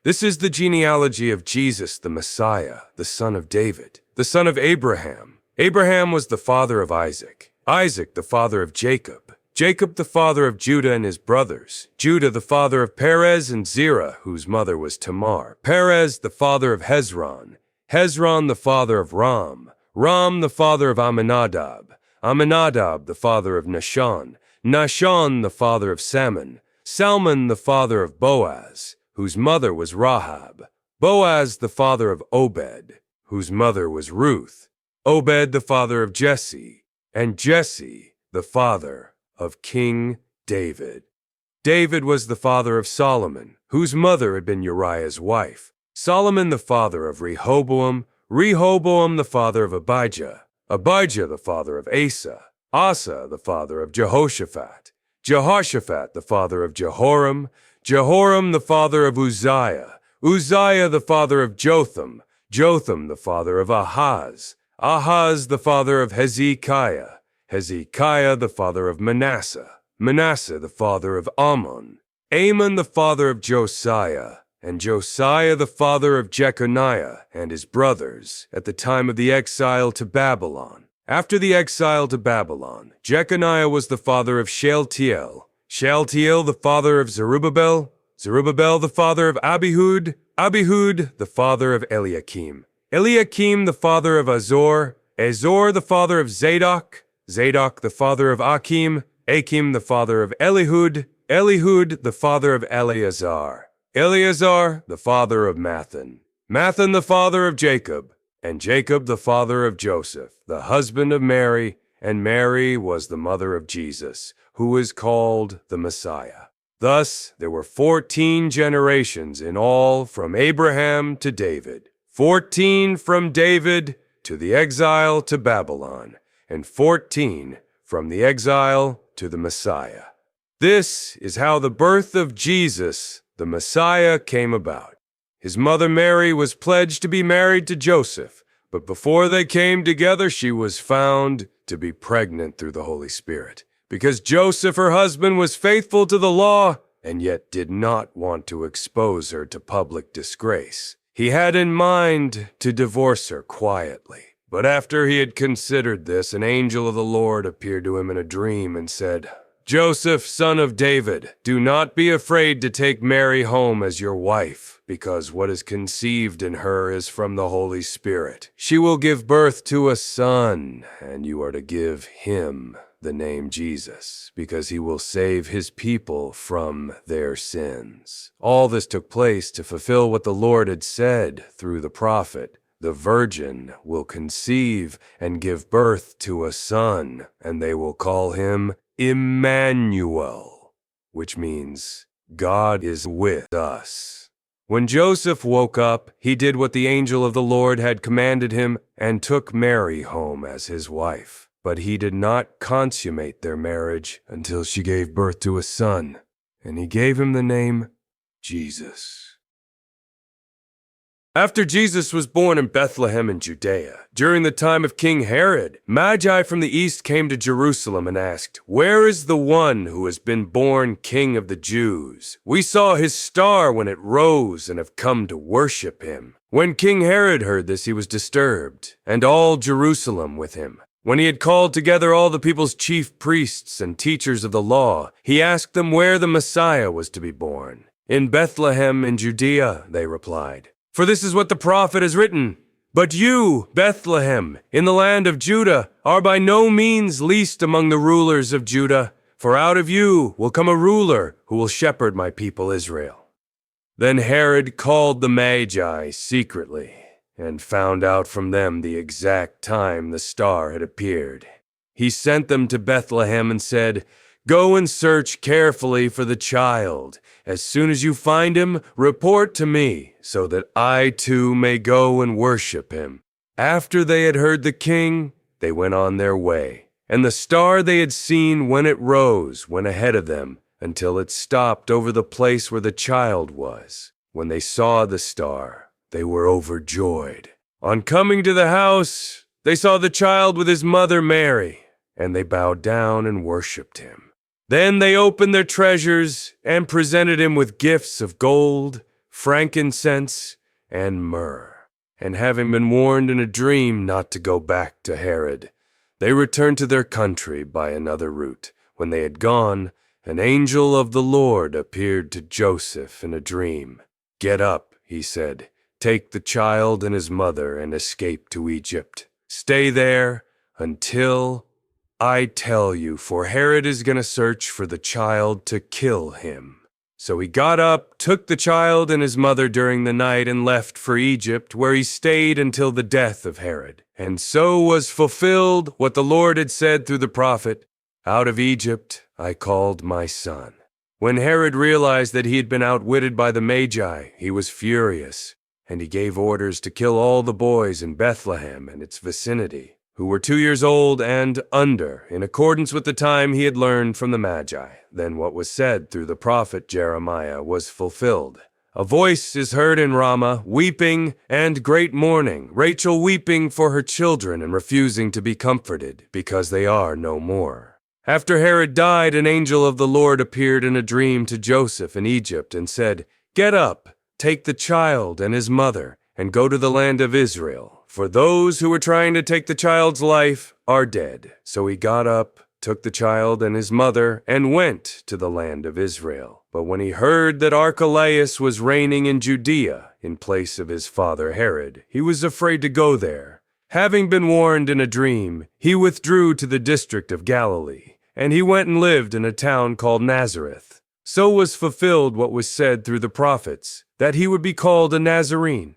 This is the genealogy of Jesus, the Messiah, the son of David, the son of Abraham. Abraham was the father of Isaac, Isaac the father of Jacob, Jacob the father of Judah and his brothers, Judah the father of Perez and Zerah, whose mother was Tamar, Perez the father of Hezron, Hezron the father of Ram, Ram the father of Amminadab, Amminadab the father of Nahshon, Nahshon the father of Salmon, Salmon the father of Boaz, whose mother was Rahab, Boaz the father of Obed, whose mother was Ruth, Obed the father of Jesse, and Jesse the father of King David. David was the father of Solomon, whose mother had been Uriah's wife, Solomon the father of Rehoboam, Rehoboam the father of Abijah, Abijah the father of Asa, Asa the father of Jehoshaphat, Jehoshaphat the father of Jehoram, Jehoram the father of Uzziah, Uzziah the father of Jotham, Jotham the father of Ahaz, Ahaz the father of Hezekiah, Hezekiah the father of Manasseh, Manasseh the father of Ammon, Amon the father of Josiah, and Josiah the father of Jeconiah and his brothers at the time of the exile to Babylon. After the exile to Babylon, Jeconiah was the father of Shealtiel, Shealtiel the father of Zerubbabel, Zerubbabel the father of Abihud, Abihud the father of Eliakim, Eliakim the father of Azor, Azor the father of Zadok, Zadok the father of Achim, Achim the father of Elihud, Elihud the father of Eleazar, Eleazar the father of Mathan, Mathan the father of Jacob, and Jacob the father of Joseph, the husband of Mary, and Mary was the mother of Jesus, who is called the Messiah. Thus, there were 14 generations in all from Abraham to David, 14 from David to the exile to Babylon, and 14 from the exile to the Messiah. This is how the birth of Jesus, the Messiah, came about. His mother Mary was pledged to be married to Joseph, but before they came together, she was found to be pregnant through the Holy Spirit, because Joseph, her husband, was faithful to the law and yet did not want to expose her to public disgrace. He had in mind to divorce her quietly. But after he had considered this, an angel of the Lord appeared to him in a dream and said, "Joseph, son of David, do not be afraid to take Mary home as your wife, because what is conceived in her is from the Holy Spirit. She will give birth to a son, and you are to give him the name Jesus, because he will save his people from their sins." All this took place to fulfill what the Lord had said through the prophet. The virgin will conceive and give birth to a son, and they will call him Emmanuel, which means God is with us. When Joseph woke up, he did what the angel of the Lord had commanded him and took Mary home as his wife. But he did not consummate their marriage until she gave birth to a son, and he gave him the name Jesus. After Jesus was born in Bethlehem in Judea, during the time of King Herod, Magi from the east came to Jerusalem and asked, "Where is the one who has been born King of the Jews? We saw his star when it rose and have come to worship him." When King Herod heard this, he was disturbed, and all Jerusalem with him. When he had called together all the people's chief priests and teachers of the law, he asked them where the Messiah was to be born. "In Bethlehem in Judea," they replied. "For this is what the prophet has written. But you, Bethlehem, in the land of Judah, are by no means least among the rulers of Judah, for out of you will come a ruler who will shepherd my people Israel." Then Herod called the Magi secretly and found out from them the exact time the star had appeared. He sent them to Bethlehem and said, "Go and search carefully for the child. As soon as you find him, report to me, so that I too may go and worship him." After they had heard the king, they went on their way. And the star they had seen when it rose went ahead of them until it stopped over the place where the child was. When they saw the star, they were overjoyed. On coming to the house, they saw the child with his mother Mary, and they bowed down and worshipped him. Then they opened their treasures and presented him with gifts of gold, frankincense, and myrrh. And having been warned in a dream not to go back to Herod, they returned to their country by another route. When they had gone, an angel of the Lord appeared to Joseph in a dream. "Get up," he said, "take the child and his mother and escape to Egypt. Stay there until I tell you, for Herod is going to search for the child to kill him." So he got up, took the child and his mother during the night, and left for Egypt, where he stayed until the death of Herod. And so was fulfilled what the Lord had said through the prophet, "Out of Egypt I called my son." When Herod realized that he had been outwitted by the Magi, he was furious, and he gave orders to kill all the boys in Bethlehem and its vicinity, who were 2 years old and under, in accordance with the time he had learned from the Magi. Then what was said through the prophet Jeremiah was fulfilled. "A voice is heard in Ramah, weeping and great mourning, Rachel weeping for her children and refusing to be comforted, because they are no more." After Herod died, an angel of the Lord appeared in a dream to Joseph in Egypt and said, "Get up, take the child and his mother, and go to the land of Israel, for those who were trying to take the child's life are dead." So he got up, took the child and his mother, and went to the land of Israel. But when he heard that Archelaus was reigning in Judea in place of his father Herod, he was afraid to go there. Having been warned in a dream, he withdrew to the district of Galilee, and he went and lived in a town called Nazareth. So was fulfilled what was said through the prophets, that he would be called a Nazarene.